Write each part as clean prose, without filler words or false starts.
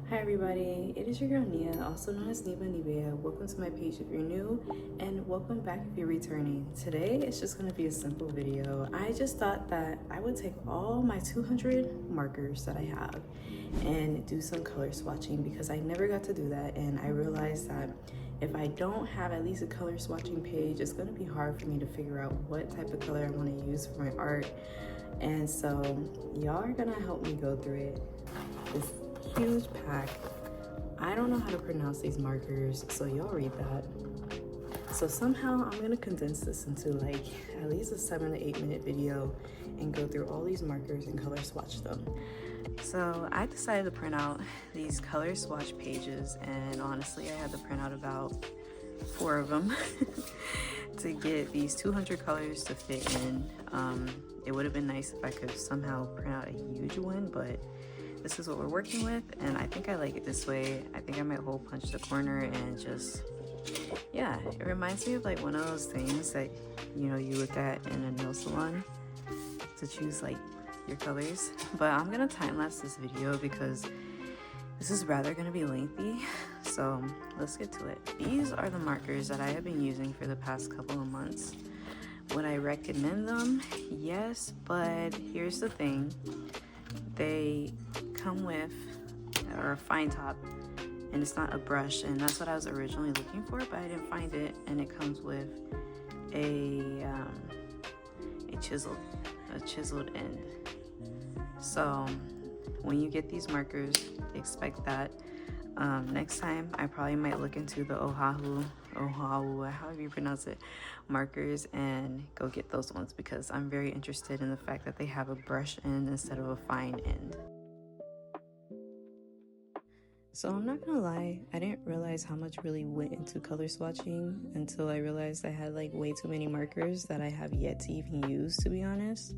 Hi everybody, it is your girl Nia, also known as Niba Nivea. Welcome to my page if you're new, and welcome back if you're returning. Today it's just going to be a simple video. I just thought that I would take all my 200 markers that I have and do some color swatching because I never got to do that, and I realized that if I don't have at least a color swatching page, it's going to be hard for me to figure out what type of color I want to use for my art. And so y'all are going to help me go through it. This huge pack. I don't know how to pronounce these markers, so y'all read that. So somehow I'm gonna condense this into like at least a 7 to 8 minute video and go through all these markers and color swatch them. So I decided to print out these color swatch pages, and honestly I had to print out about 4 of them to get these 200 colors to fit in. It would have been nice if I could somehow print out a huge one, but this is what we're working with, and I think I like it this way. I think I might hole punch the corner and just, yeah, it reminds me of like one of those things that, you know, you look at in a nail salon to choose like your colors. But I'm gonna time-lapse this video because this is rather gonna be lengthy, so let's get to it. These are the markers that I have been using for the past couple of months. Would I recommend them? Yes, but here's the thing. They come with a fine top, and it's not a brush, and that's what I was originally looking for, but I didn't find it. And it comes with a chiseled end. So when you get these markers, expect that. Next time I probably might look into the Oahu, however you pronounce it, markers, and go get those ones because I'm very interested in the fact that they have a brush end instead of a fine end. So I'm not gonna lie, I didn't realize how much really went into color swatching until I realized I had like way too many markers that I have yet to even use, to be honest.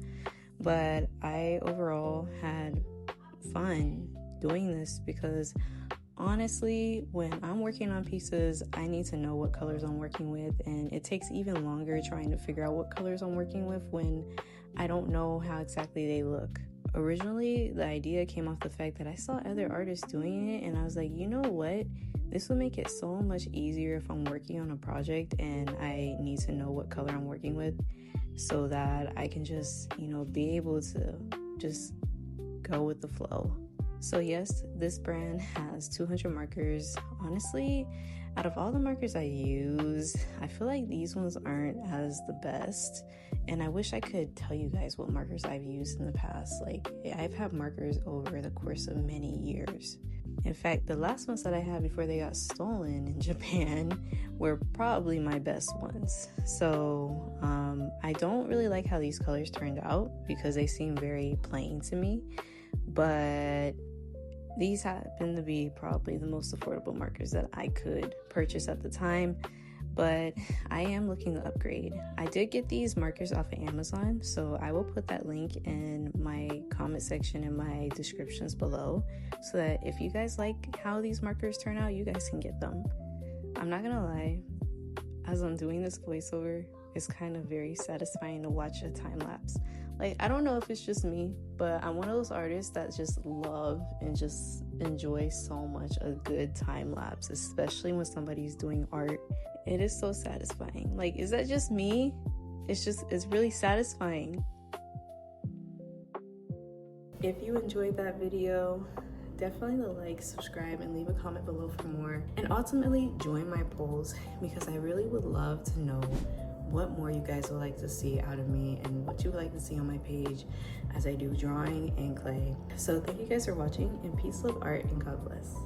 But I overall had fun doing this because honestly, when I'm working on pieces, I need to know what colors I'm working with, and it takes even longer trying to figure out what colors I'm working with when I don't know how exactly they look. Originally, the idea came off the fact that I saw other artists doing it, and I was like, you know what? This will make it so much easier if I'm working on a project and I need to know what color I'm working with so that I can just, you know, be able to just go with the flow. So yes, this brand has 200 markers. Honestly, out of all the markers I use, I feel like these ones aren't as the best. And I wish I could tell you guys what markers I've used in the past. Like, I've had markers over the course of many years. In fact, the last ones that I had before they got stolen in Japan were probably my best ones. So I don't really like how these colors turned out because they seem very plain to me. But these happen to be probably the most affordable markers that I could purchase at the time, but I am looking to upgrade. I did get these markers off of Amazon, so I will put that link in my comment section in my descriptions below so that if you guys like how these markers turn out, you guys can get them. I'm not gonna lie, as I'm doing this voiceover, it's kind of very satisfying to watch a time lapse. Like, I don't know if it's just me, but I'm one of those artists that just love and just enjoy so much a good time lapse, especially when somebody's doing art. It is so satisfying. Like, is that just me? It's really satisfying. If you enjoyed that video, definitely like, subscribe, and leave a comment below for more. And ultimately, join my polls because I really would love to know what more you guys would like to see out of me and what you would like to see on my page as I do drawing and clay. So thank you guys for watching, and peace, love, art, and God bless.